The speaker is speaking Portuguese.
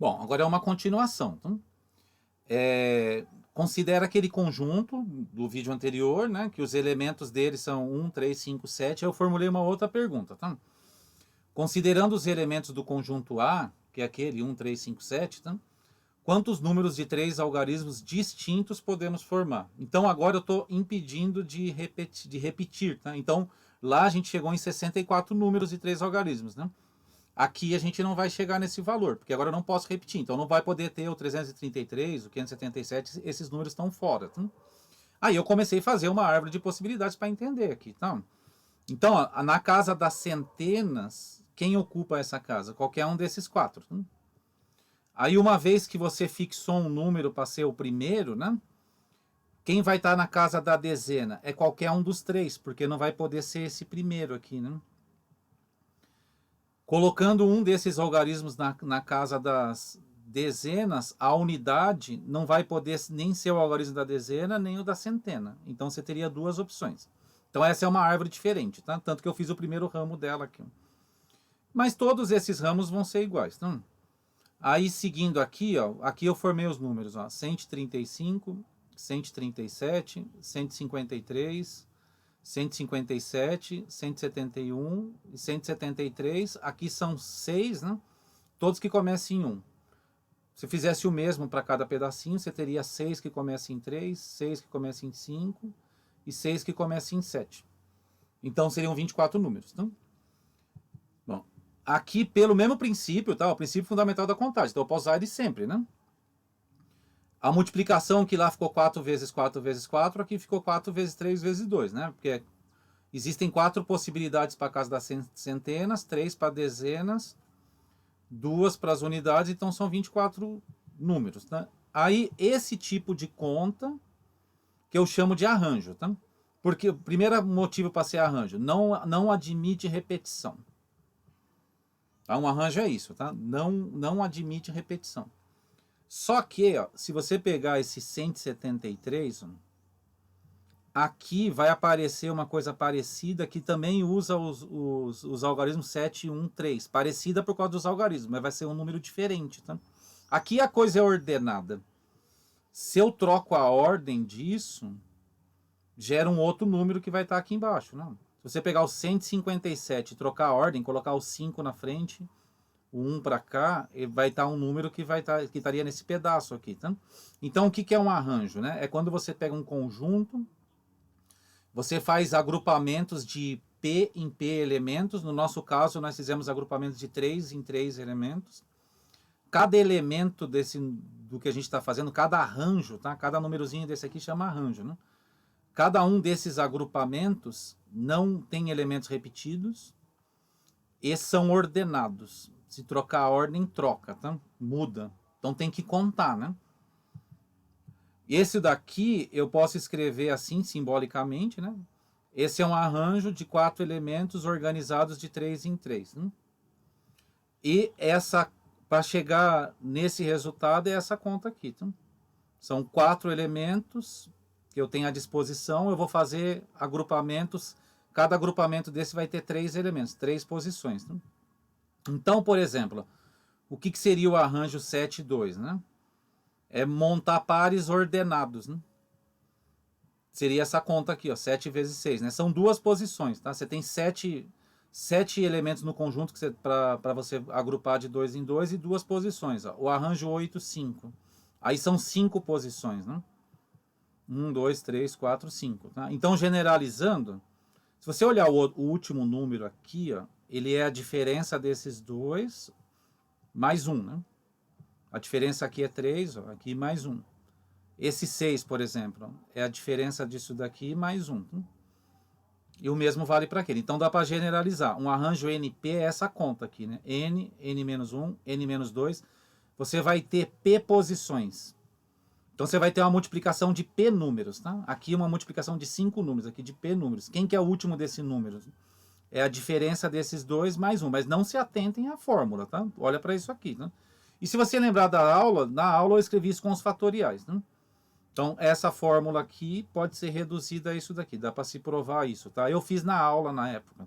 Bom, agora é uma continuação. Então, considera aquele conjunto do vídeo anterior, né, que os elementos dele são 1, 3, 5, 7. Eu formulei uma outra pergunta. Tá? Considerando os elementos do conjunto A, que é aquele 1, 3, 5, 7, tá? Quantos números de 3 algarismos distintos podemos formar? Então, agora eu estou impedindo de repetir. Tá? Então, lá a gente chegou em 64 números de 3 algarismos. Né? Aqui a gente não vai chegar nesse valor, porque agora eu não posso repetir. Então, não vai poder ter o 333, o 577, esses números estão fora. Tá? Aí eu comecei a fazer uma árvore de possibilidades para entender aqui. Tá? Então, ó, na casa das centenas, quem ocupa essa casa? Qualquer um desses 4. Tá? Aí, uma vez que você fixou um número para ser o primeiro, né? Quem vai estar na casa da dezena? É qualquer um dos 3, porque não vai poder ser esse primeiro aqui, né? Colocando um desses algarismos na casa das dezenas, a unidade não vai poder nem ser o algarismo da dezena, nem o da centena. Então, você teria 2 opções. Então, essa é uma árvore diferente, tá? Tanto que eu fiz o primeiro ramo dela aqui. Mas todos esses ramos vão ser iguais, tá? Aí, seguindo aqui, ó, aqui eu formei os números, ó, 135, 137, 153, 157, 171 e 173. Aqui são 6, né? Todos que começam em 1. Se fizesse o mesmo para cada pedacinho, você teria 6 que começam em 3, 6 que começam em 5 e 6 que começam em 7. Então, seriam 24 números, tá? Bom, aqui, pelo mesmo princípio, tá? O princípio fundamental da contagem. Então, eu posso usar ele sempre, né? A multiplicação que lá ficou 4 vezes 4 vezes 4, aqui ficou 4 vezes 3 vezes 2, né? Porque existem 4 possibilidades para a casa das centenas, 3 para dezenas, 2 para as unidades, então são 24 números, né? Aí, esse tipo de conta que eu chamo de arranjo, tá? Porque o primeiro motivo para ser arranjo, não admite repetição. Tá? Um arranjo é isso, tá? Não admite repetição. Só que, ó, se você pegar esse 173, aqui vai aparecer uma coisa parecida que também usa os algarismos 7, 1, 3. Parecida por causa dos algarismos, mas vai ser um número diferente. Tá? Aqui a coisa é ordenada. Se eu troco a ordem disso, gera um outro número que vai estar aqui embaixo. Não? Se você pegar o 157 e trocar a ordem, colocar o 5 na frente, o 1 para cá, vai estar um número que estaria nesse pedaço aqui. Tá? Então, o que é um arranjo? Né? É quando você pega um conjunto, você faz agrupamentos de P em P elementos. No nosso caso, nós fizemos agrupamentos de 3 em 3 elementos. Cada elemento do que a gente está fazendo, cada arranjo, tá? Cada númerozinho desse aqui chama arranjo. Né? Cada um desses agrupamentos não tem elementos repetidos e são ordenados. Se trocar a ordem, troca, tá? Muda. Então tem que contar, né? Esse daqui eu posso escrever assim, simbolicamente, né? Esse é um arranjo de 4 elementos organizados de 3 em 3. Né? E para chegar nesse resultado, é essa conta aqui. Tá? São 4 elementos que eu tenho à disposição. Eu vou fazer agrupamentos. Cada agrupamento desse vai ter 3 elementos, 3 posições. Tá? Então, por exemplo, o que seria o arranjo 7 e 2, né? É montar pares ordenados, né? Seria essa conta aqui, ó, 7 vezes 6, né? São 2 posições, tá? Você tem 7 elementos no conjunto para você agrupar de 2 em 2 e 2 posições, ó. O arranjo 8, 5. Aí são 5 posições, né? 1, 2, 3, 4, 5, tá? Então, generalizando, se você olhar o último número aqui, ó, ele é a diferença desses dois mais 1, né? A diferença aqui é 3, ó, aqui mais 1. Esse 6, por exemplo, é a diferença disso daqui mais 1. E o mesmo vale para aquele. Então dá para generalizar. Um arranjo NP é essa conta aqui, né? N, N-1, N-2. Você vai ter P posições. Então você vai ter uma multiplicação de P números, tá? Aqui uma multiplicação de 5 números, aqui de P números. Quem que é o último desse número? É a diferença desses dois mais 1. Mas não se atentem à fórmula, tá? Olha para isso aqui, tá? E se você lembrar da aula, na aula eu escrevi isso com os fatoriais, né? Então, essa fórmula aqui pode ser reduzida a isso daqui. Dá para se provar isso, tá? Eu fiz na aula na época.